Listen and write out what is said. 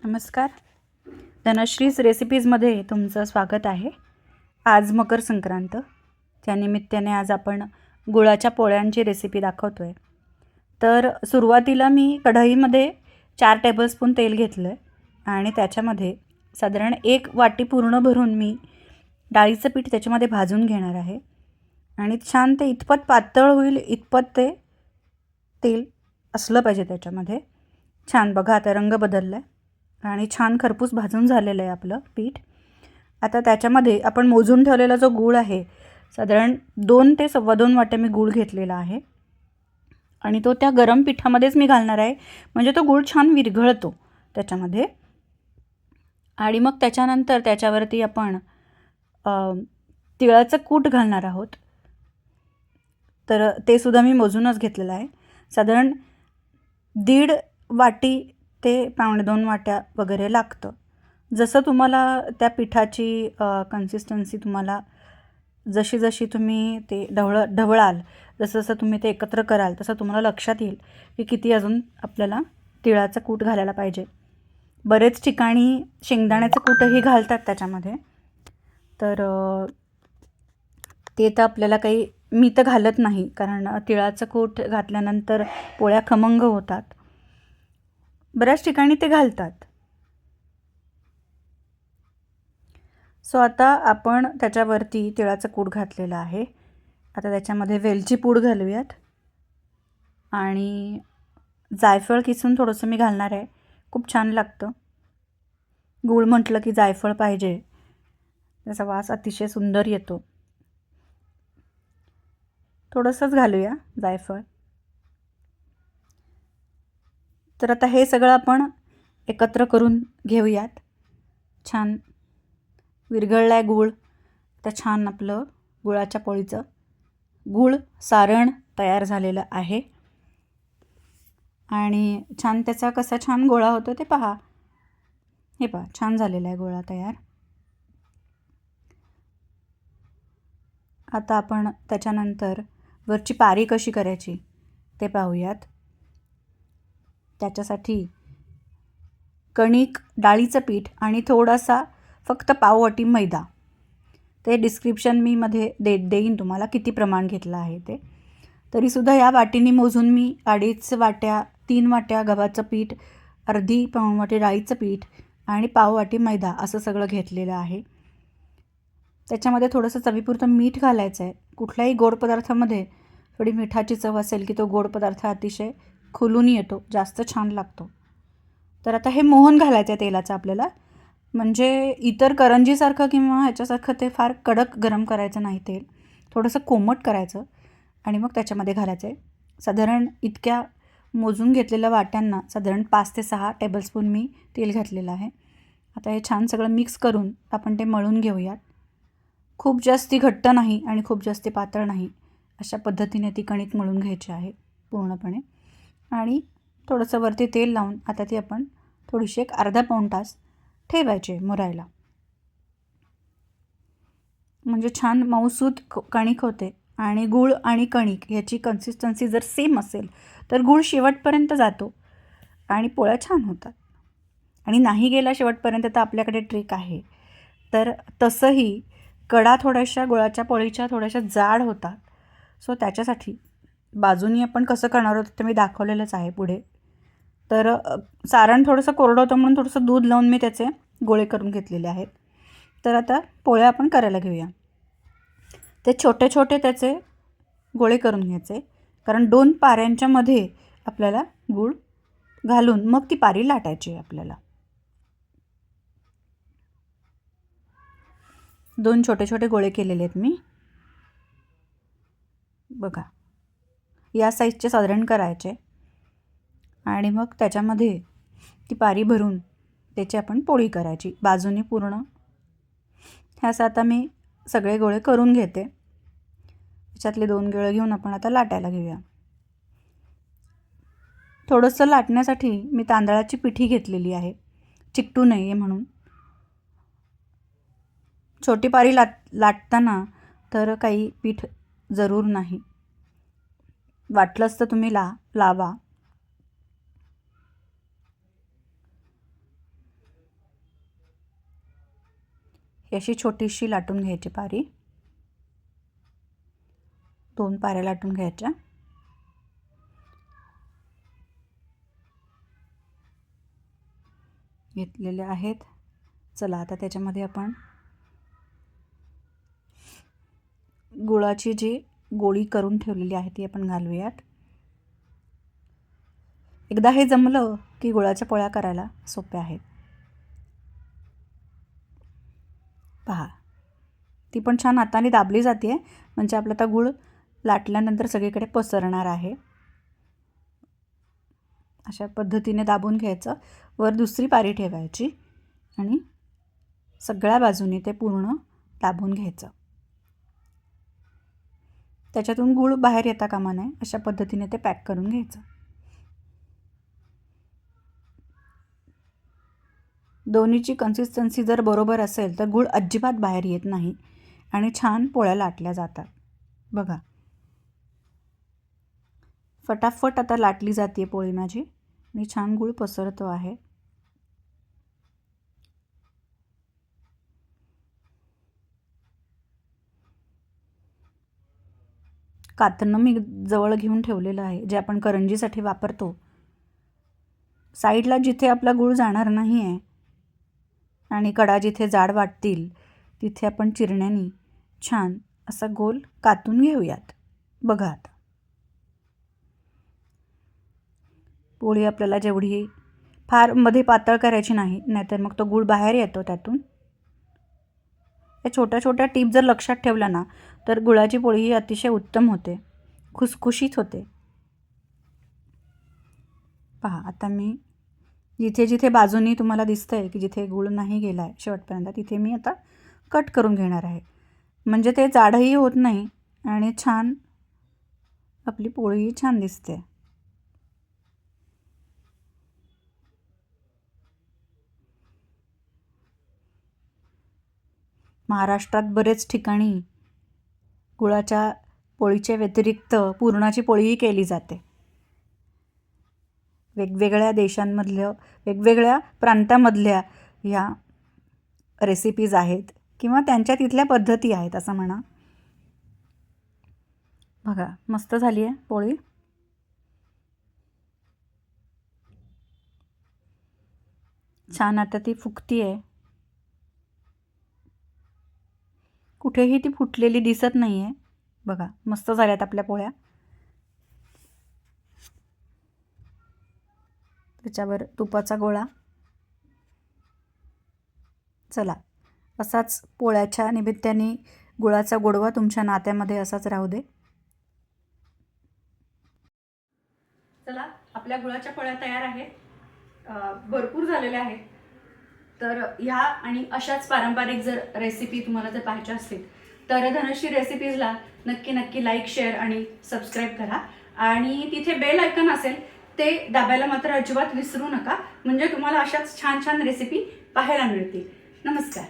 नमस्कार. धनश्रीज रेसिपीजमध्ये तुमचं स्वागत आहे. आज मकर संक्रांत, त्यानिमित्ताने आज आपण गुळाच्या पोळ्यांची रेसिपी दाखवतो आहे. तर सुरुवातीला मी कढईमध्ये 4 टेबलस्पून तेल घेतलं आहे आणि त्याच्यामध्ये साधारण 1 वाटी पूर्ण भरून मी डाळीचं पीठ त्याच्यामध्ये भाजून घेणार आहे आणि छान ते इतपत पातळ होईल इतपत ते तेल असलं पाहिजे त्याच्यामध्ये. छान बघा, आता रंग बदलला आहे आणि छान खरपूस भाजून झालेलं आहे आपलं पीठ. आता त्याच्यामध्ये आपण मोजून ठेवलेला जो गूळ आहे, साधारण 2 ते 2.25 वाट्या मी गूळ घेतलेला आहे आणि तो त्या गरम पिठामध्येच मी घालणार आहे, म्हणजे तो गूळ छान विरघळतो त्याच्यामध्ये. आणि मग त्याच्यानंतर त्याच्यावरती आपण तिळाचं कूट घालणार आहोत. तर ते सुद्धा मी मोजूनच घेतलेलं आहे. साधारण 1.5 वाटी ते 1.25 वाट्या वगैरे लागतं. जसं तुम्हाला त्या पिठाची कन्सिस्टन्सी तुम्हाला जशी जशी तुम्ही ते ढवळाल, जसं जसं तुम्ही ते एकत्र कराल तसं तुम्हाला लक्षात येईल की किती अजून आपल्याला तिळाचं कूट घालायला पाहिजे. बरेच ठिकाणी शेंगदाण्याचं कूटही घालतात त्याच्यामध्ये. तर ते तर आपल्याला काही, मी तर घालत नाही, कारण तिळाचं कूट घातल्यानंतर पोळ्या खमंग होतात. बऱ्याच ठिकाणी ते घालतात. सो आता आपण त्याच्यावरती तिळाचं कूट घातलेलं आहे. आता त्याच्यामध्ये वेलची पूड घालूयात आणि जायफळ किसून थोडंसं मी घालणार आहे. खूप छान लागतं. गूळ म्हटलं की जायफळ पाहिजे, त्याचा वास अतिशय सुंदर येतो. थोडंसंच घालूया जायफळ. तर आता हे सगळं आपण एकत्र करून घेऊयात. छान विरघळला आहे गूळ. तर छान आपलं गुळाच्या पोळीचं गूळ सारण तयार झालेलं आहे आणि छान त्याचा कसा छान गोळा होतो ते पहा. हे पहा, छान झालेला आहे गोळा तयार. आता आपण त्याच्यानंतर वरची पारी कशी करायची ते पाहूयात. त्याच्यासाठी कणिक, डाळीचं पीठ आणि थोडासा फक्त पाववाटी मैदा, ते डिस्क्रिप्शन मी मध्ये देईन तुम्हाला किती प्रमाण घेतलं आहे ते. तरीसुद्धा या वाटीने मोजून मी 2.5 वाट्या, 3 वाट्या गव्हाचं पीठ, अर्धी पाऊण वाटी डाळीचं पीठ आणि पाववाटी मैदा असं सगळं घेतलेलं आहे. त्याच्यामध्ये थोडंसं चवीपुरतं मीठ घालायचं आहे. कुठल्याही गोड पदार्थामध्ये थोडी मिठाची चव असेल की तो गोड पदार्थ अतिशय खुलून येतो, जास्त छान लागतो. तर आता हे मोहन घालायचं आहे तेलाचं आपल्याला, म्हणजे इतर करंजीसारखं किंवा ह्याच्यासारखं ते फार कडक गरम करायचं नाही. तेल थोडंसं कोमट करायचं आणि मग त्याच्यामध्ये घालायचं आहे. साधारण इतक्या मोजून घेतलेल्या वाट्यांना साधारण 5 ते 6 टेबलस्पून मी तेल घातलेलं आहे. आता हे छान सगळं मिक्स करून आपण ते मळून घेऊयात. खूप जास्ती घट्ट नाही आणि खूप जास्ती पातळ नाही, अशा पद्धतीने ती कणिक मळून घ्यायची आहे पूर्णपणे. आणि थोडंसं वरती तेल लावून आता ती आपण थोडीशी एक अर्धा पाऊण तास ठेवायचे मुरायला, म्हणजे छान मऊसूत कणिक होते. आणि गूळ आणि कणिक याची कन्सिस्टन्सी जर सेम असेल तर गूळ शेवटपर्यंत जातो आणि पोळ्या छान होतात. आणि नाही गेला शेवटपर्यंत तर आपल्याकडे ट्रिक आहे. तर तसंही कडा थोड्याशा गुळाच्या पोळीच्या थोड्याशा जाड होतात. सो त्याच्यासाठी बाजूनी आपण कसं करणार आहोत ते मी दाखवलेलंच आहे पुढे. तर सारण थोडंसं कोरडं होतं म्हणून थोडंसं दूध लावून मी त्याचे गोळे करून घेतलेले आहेत. तर आता पोळ्या आपण करायला घेऊया. ते छोटे छोटे त्याचे गोळे करून घ्यायचे, कारण 2 पाऱ्यांच्या मध्ये आपल्याला गूळ घालून मग ती पारी लाटायची आहे आपल्याला. 2 छोटे छोटे गोळे केलेले आहेत मी, बघा या साईजचे साधारण करायचे. आणि मग त्याच्यामध्ये ती पारी भरून त्याची आपण पोळी करायची बाजूनी पूर्ण. ह्याचं आता मी सगळे गोळे करून घेते. त्याच्यातले 2 गोळे घेऊन आपण आता लाटायला घेऊया. थोडंसं लाटण्यासाठी मी तांदळाची पिठी घेतलेली आहे, चिकटू नये म्हणून. छोटी पारी लाटताना तर काही पीठ जरूर नाही, वाटलंच तर तुम्ही लावा. ही अशी छोटीशी लाटून घ्यायची पारी, 2 पाऱ्या लाटून घ्यायच्या. घेतलेल्या आहेत. चला आता त्याच्यामध्ये आपण गुळाची जी गोळी करून ठेवलेली आहे ती आपण घालूयात. एकदा हे जमलं की गुळाच्या पोळ्या करायला सोप्या आहेत. पहा, ती पण छान हाताने दाबली जाते, म्हणजे आपला आता गुळ लाटल्यानंतर सगळीकडे पसरणार आहे. अशा पद्धतीने दाबून घ्यायचं. वर दुसरी पारी ठेवायची आणि सगळ्या बाजूने ते पूर्ण दाबून घ्यायचं. त्याच्यातून गूळ बाहेर येता कामा नये, अशा पद्धतीने ते पॅक करून घ्यायचं. दोन्हीची कन्सिस्टन्सी जर बरोबर असेल तर गूळ अजिबात बाहेर येत नाही आणि छान पोळ्या लाटल्या जातात. बघा, फटाफट आता लाटली जाते पोळी माझी आणि छान गूळ पसरतो आहे. कातनं मी जवळ घेऊन ठेवलेलं आहे, जे आपण करंजीसाठी वापरतो. साईडला जिथे आपला गूळ जाणार नाही आहे आणि कडा जिथे जाड वाटतील तिथे आपण चिरण्याने छान असा गोल कातून घेऊयात. बघा, आता पोळी आपल्याला जेवढी फार मध्ये पातळ करायची नाही, नाहीतर मग तो गूळ बाहेर येतो त्यातून. या छोट्या छोट्या टिप जर लक्षात ठेवल्या ना तर गुळाची पोळी ही अतिशय उत्तम होते, खुसखुशीत होते. पहा, आता मी जिथे जिथे बाजूनी तुम्हाला दिसतंय की जिथे गूळ नाही गेला आहे शेवटपर्यंत, तिथे मी आता कट करून घेणार आहे, म्हणजे ते जाडही होत नाही आणि छान आपली पोळी छान दिसते. महाराष्ट्रात बरेच ठिकाणी गुळाच्या पोळीच्या व्यतिरिक्त पुरणाची पोळीही केली जाते. वेगवेगळ्या देशांमधल्या वेगवेगळ्या प्रांतामधल्या ह्या रेसिपीज आहेत किंवा त्यांच्या तिथल्या पद्धती आहेत असं म्हणा. बघा, मस्त झाली आहे पोळी. छान आता ती फुगती आहे. कुठेही ती फुटलेली दिसत नाही आहे. बघा, मस्त झाल्यात आपल्या पोळ्या. त्याच्यावर तुपाचा गोळा. चला, असाच पोळ्याच्या निमित्ताने गुळाचा गोडवा तुमच्या नात्यामध्ये असाच राहू दे. चला, आपल्या गुळाच्या पोळ्या तयार आहेत, भरपूर झालेल्या आहेत. तर ह्या आणि अशाच पारंपरिक जर रेसिपी तुम्हाला जर पाहायच्या असतील तर धनश्री रेसिपीजला नक्की नक्की लाईक, शेअर आणि सबस्क्राईब करा. आणि तिथे बेल आयकन असेल ते दाबायला मात्र अजिबात विसरू नका, म्हणजे तुम्हाला अशाच छान छान रेसिपी पाहायला मिळतील. नमस्कार.